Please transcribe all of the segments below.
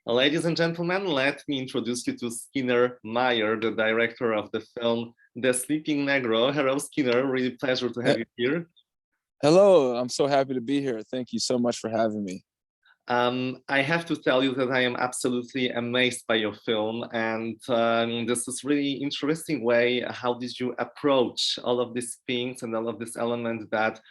Ladies and gentlemen, let me introduce you to Skinner Meyer, the director of the film The Sleeping Negro. Hello, Skinner. Really pleasure to have you here. Hello, I'm so happy to be here. Thank you so much for having me. I have to tell you that I am absolutely amazed by your film, and this is really interesting way. How did you approach all of these things and all of these elements that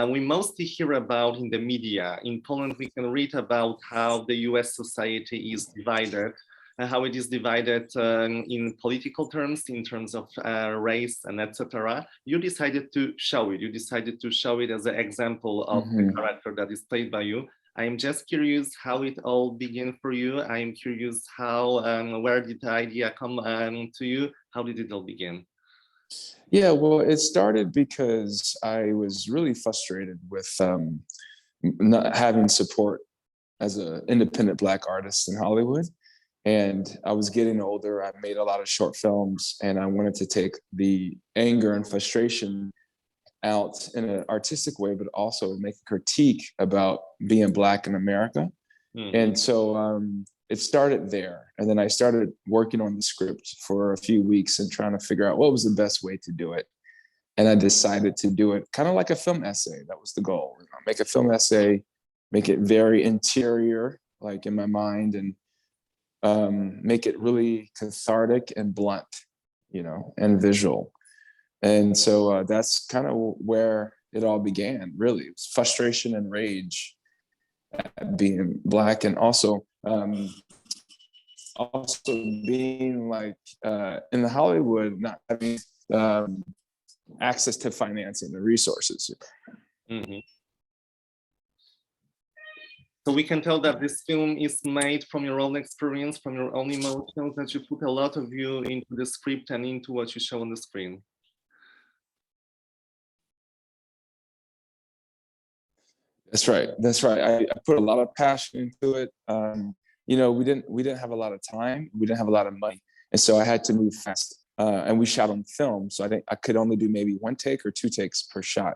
we mostly hear about in the media? In Poland, we can read about how the US society is divided, how it is divided in political terms, in terms of race and etc. You decided to show it. You decided to show it as an example of the character that is played by you. I am just curious how it all began for you. I am curious how, where did the idea come to you? How did it all begin? Yeah, well, it started because I was really frustrated with not having support as an independent Black artist in Hollywood. And I was getting older. I made a lot of short films, and I wanted to take the anger and frustration out in an artistic way, but also make a critique about being Black in America. And so it started there. And then I started working on the script for a few weeks and trying to figure out what was the best way to do it. And I decided to do it kind of like a film essay. That was the goal. Make a film essay, make it very interior, like in my mind, and make it really cathartic and blunt, and visual. And so that's kind of where it all began, really. It was frustration and rage at being Black, and also being like in the Hollywood, not having access to financing and resources. So we can tell that this film is made from your own experience, from your own emotions, that you put a lot of you into the script and into what you show on the screen. That's right. That's right. I put a lot of passion into it. We didn't have a lot of time. We didn't have a lot of money, and so I had to move fast. And we shot on film, so I think I could only do maybe 1 take or 2 takes per shot.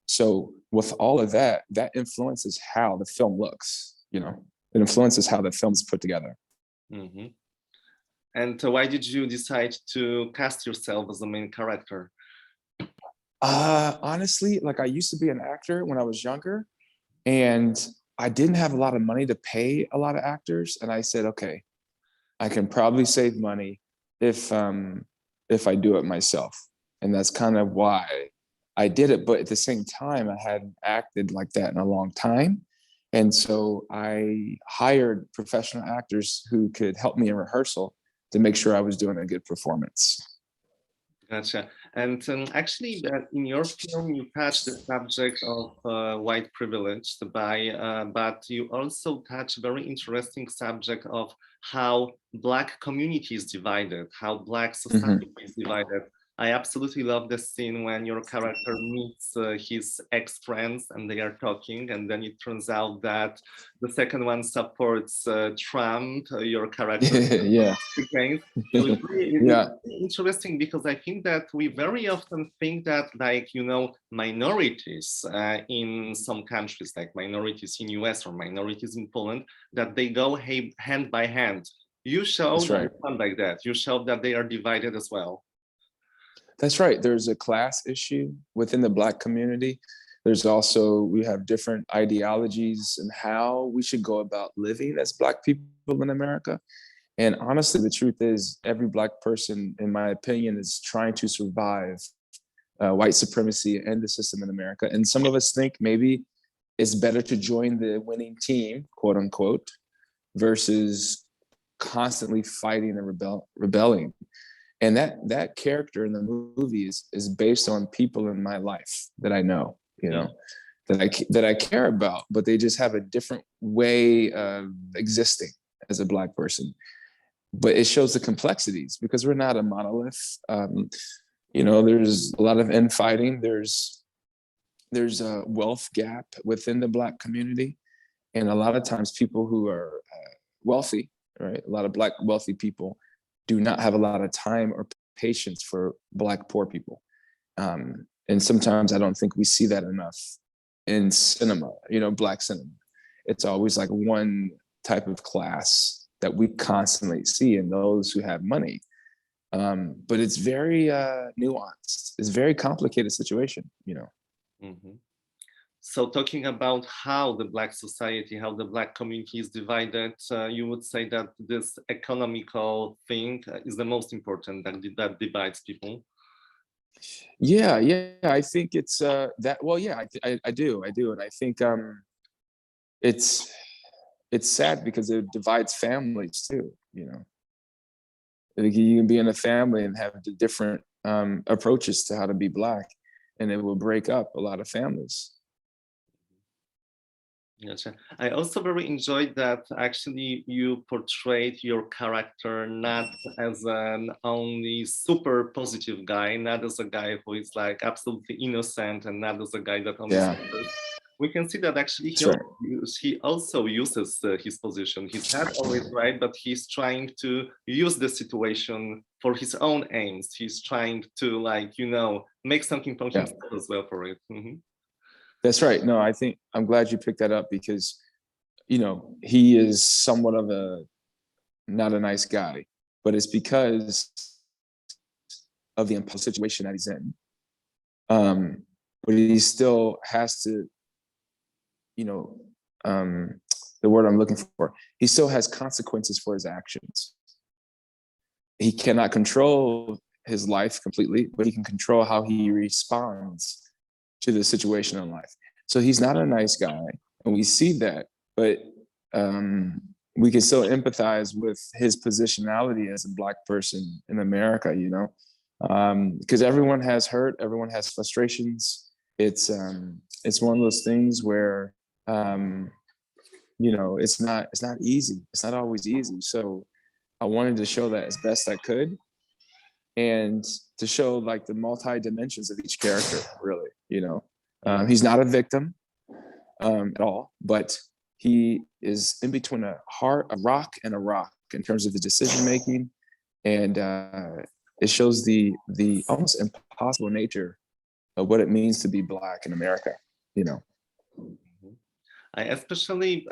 So with all of that, that influences how the film looks. It influences how the film is put together. And why did you decide to cast yourself as the main character? Honestly, like I used to be an actor when I was younger. And I didn't have a lot of money to pay a lot of actors. And I said, okay, I can probably save money if I do it myself. And that's kind of why I did it. But at the same time, I hadn't acted like that in a long time. And so I hired professional actors who could help me in rehearsal to make sure I was doing a good performance. Gotcha. And actually, in your film, you touch the subject of white privilege, but you also touch a very interesting subject of how Black community is divided, how Black society is divided. I absolutely love the scene when your character meets his ex-friends and they are talking, and then it turns out that the second one supports Trump, your character. Yeah. So it's really interesting, because I think that we very often think that, minorities in some countries, like minorities in US or minorities in Poland, that they go hand by hand. You show that it's not like that. You show that they are divided as well. That's right. There's a class issue within the Black community. There's also, we have different ideologies and how we should go about living as Black people in America. And honestly, the truth is every Black person, in my opinion, is trying to survive white supremacy and the system in America. And some of us think maybe it's better to join the winning team, quote unquote, versus constantly fighting and rebelling. And that character in the movie is based on people in my life that I know, that I care about, but they just have a different way of existing as a Black person. But it shows the complexities because we're not a monolith. There's a lot of infighting. There's a wealth gap within the Black community, and a lot of times people who are wealthy, right? A lot of Black wealthy people do not have a lot of time or patience for Black poor people. And sometimes I don't think we see that enough in cinema, Black cinema. It's always like one type of class that we constantly see in those who have money. But it's very nuanced. It's a very complicated situation, you know. Mhm. So talking about how the Black society, how the Black community is divided, you would say that this economical thing is the most important that divides people. Yeah, I think it's that. Well, yeah, I do, and I think it's sad because it divides families too. You know, like you can be in a family and have the different approaches to how to be Black, and it will break up a lot of families. Gotcha. I also very enjoyed that actually you portrayed your character not as an only super positive guy, not as a guy who is like absolutely innocent, and not as a guy that only Yeah, suffers. We can see that actually that's right. he also uses his position. He's not always right, but he's trying to use the situation for his own aims. He's trying to, like, you know, make something for Yeah. himself as well for it. That's right. No, I think I'm glad you picked that up because, you know, he is somewhat of not a nice guy, but it's because of the impossible situation that he's in. But he still has to, you know, the word I'm looking for, he still has consequences for his actions. He cannot control his life completely, but he can control how he responds to the situation in life. So he's not a nice guy, and we see that, but we can still empathize with his positionality as a Black person in America, you know, because everyone has hurt, everyone has frustrations. It's one of those things where you know, it's not easy. It's not always easy. So I wanted to show that as best I could, and to show like the multi dimensions of each character, really, you know. He's not a victim at all, but he is in between a rock and a rock in terms of the decision making, and it shows the almost impossible nature of what it means to be Black in America, you know. I especially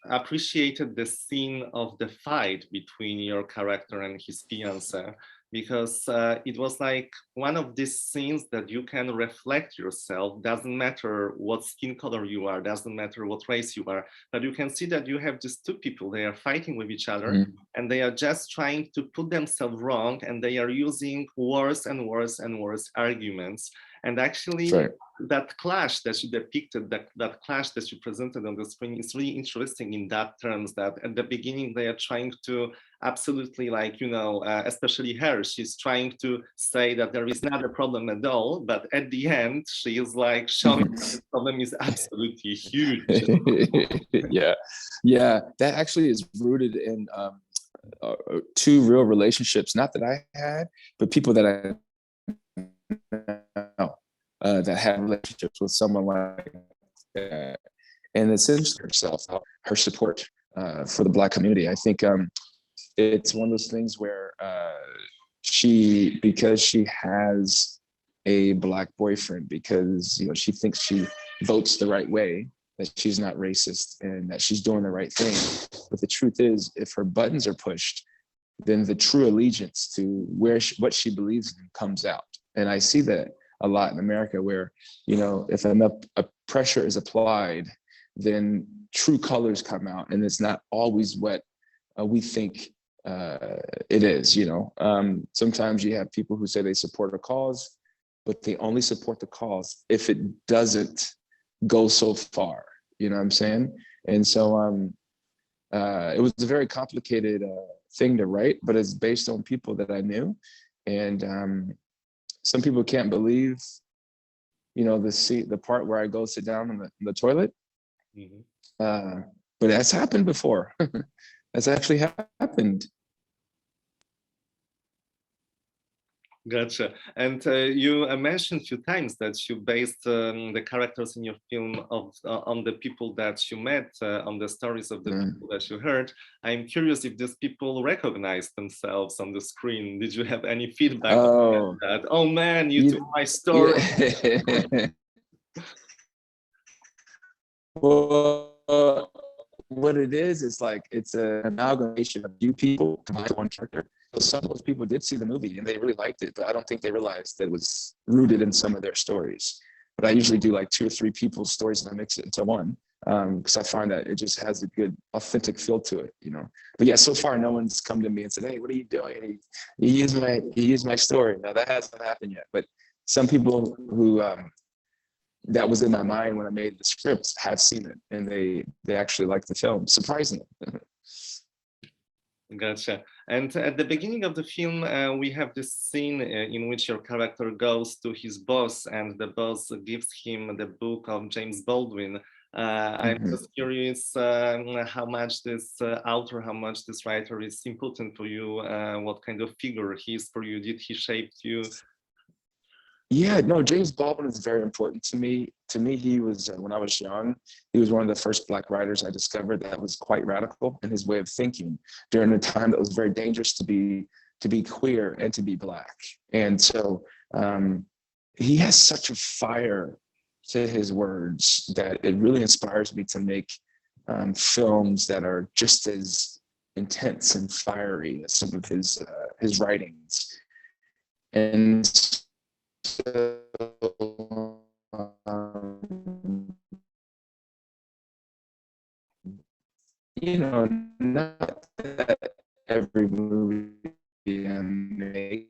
appreciated the scene of the fight between your character and his fiancée, because it was like one of these scenes that you can reflect yourself. Doesn't matter what skin color you are, doesn't matter what race you are, but you can see that you have these two people, they are fighting with each other, and they are just trying to put themselves wrong, and they are using worse and worse and worse arguments. And actually, Right. that clash that you depicted, that clash that you presented on the screen is really interesting in that terms, that at the beginning they are trying to absolutely, like, you know, especially her, she's trying to say that there is not a problem at all, but at the end she is like showing that the problem is absolutely huge. Yeah, that actually is rooted in two real relationships, not that I had, but people that I know that have relationships with someone like that. And essentially herself, her support for the Black community. I think it's one of those things where because she has a Black boyfriend, because, you know, she thinks she votes the right way, that she's not racist and that she's doing the right thing. But the truth is, if her buttons are pushed, then the true allegiance to what she believes in comes out. And I see that a lot in America, where, you know, if enough pressure is applied, then true colors come out, and it's not always what we think it is. You know, sometimes you have people who say they support a cause, but they only support the cause if it doesn't go so far. You know what I'm saying? And so it was a very complicated thing to write, but it's based on people that I knew, and some people can't believe, you know, the part where I go sit down in the toilet. But that's happened before. That's actually happened. Gotcha. And you mentioned a few times that you based the characters in your film on the people that you met, on the stories of the people that you heard. I'm curious if these people recognize themselves on the screen. Did you have any feedback on that? Oh man, you took my story. Yeah. Well, what it is like it's an amalgamation of few people combined to one character. So some of those people did see the movie and they really liked it, but I don't think they realized that it was rooted in some of their stories. But I usually do like 2 or 3 people's stories and I mix it into one, because I find that it just has a good authentic feel to it, you know. But yeah, so far no one's come to me and said, "Hey, what are you doing?" And he used my story. No, that hasn't happened yet. But some people who that was in my mind when I made the scripts have seen it and they actually like the film, surprisingly. Gotcha. And at the beginning of the film, we have this scene in which your character goes to his boss and the boss gives him the book of James Baldwin. I'm just curious how much this author, how much this writer is important for you, what kind of figure he is for you. Did he shape you? Yeah, no, James Baldwin is very important to me. To me, he was, when I was young, he was one of the first Black writers I discovered that was quite radical in his way of thinking during a time that was very dangerous to be queer and to be Black. And so he has such a fire to his words that it really inspires me to make films that are just as intense and fiery as some of his writings. And so, you know, not that every movie I make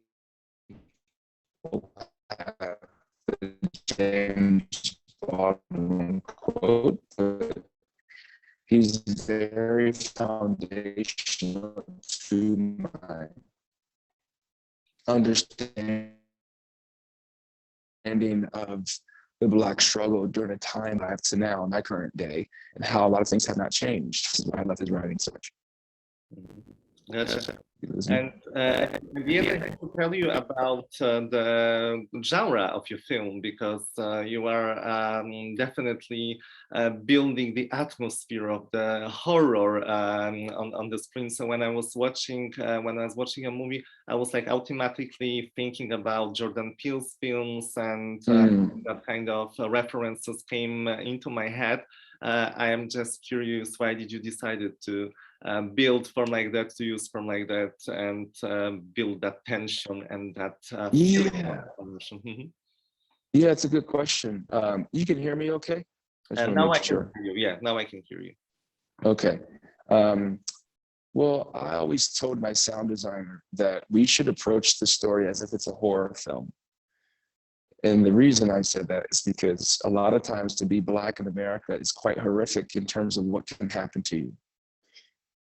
will have the James Baldwin quote, but he's very foundational to my understanding of the Black struggle during a time I have to now in my current day, and how a lot of things have not changed. This is why I love his writing so much. Gotcha. And at the end, I have to tell you about the genre of your film, because you are definitely building the atmosphere of the horror on the screen. So when I was watching a movie, I was like automatically thinking about Jordan Peele's films, and that kind of references came into my head. I am just curious, why did you decide to build form like that, to use form like that, and build that tension and that yeah, it's a good question. You can hear me okay? And now I can hear you. Yeah, now I can hear you. Okay. Well, I always told my sound designer that we should approach the story as if it's a horror film. And the reason I said that is because a lot of times to be Black in America is quite horrific in terms of what can happen to you.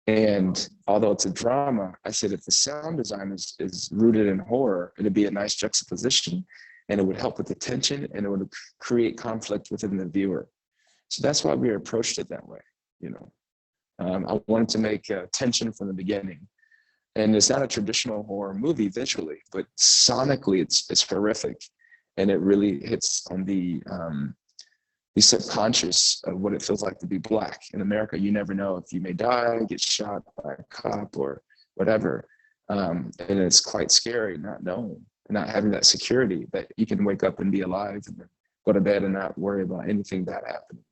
And although it's a drama, I said if the sound design is rooted in horror, it'd be a nice juxtaposition, and it would help with the tension, and it would create conflict within the viewer. So that's why we approached it that way, you know. I wanted to make tension from the beginning. And it's not a traditional horror movie visually, but sonically it's horrific. And it really hits on the subconscious of what it feels like to be Black. In America, you never know if you may die, get shot by a cop or whatever. And it's quite scary not knowing, not having that security that you can wake up and be alive and go to bed and not worry about anything bad happening.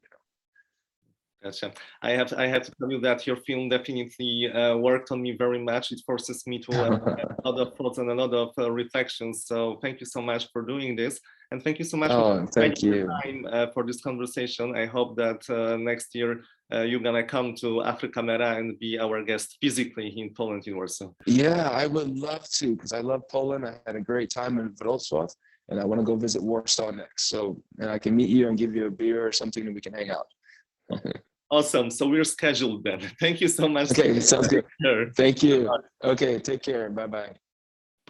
Gotcha. I have to tell you that your film definitely worked on me very much. It forces me to have a lot of thoughts and a lot of reflections. So thank you so much for doing this, and thank you so much for finding the time for this conversation. I hope that next year you're gonna come to AfryKamera and be our guest physically in Poland, in Warsaw. Yeah, I would love to, because I love Poland. I had a great time in Wrocław, and I want to go visit Warsaw next. So, and I can meet you and give you a beer or something, and we can hang out. Awesome. So we're scheduled then. Thank you so much. Okay, sounds good. Thank you. Okay, take care. Bye-bye.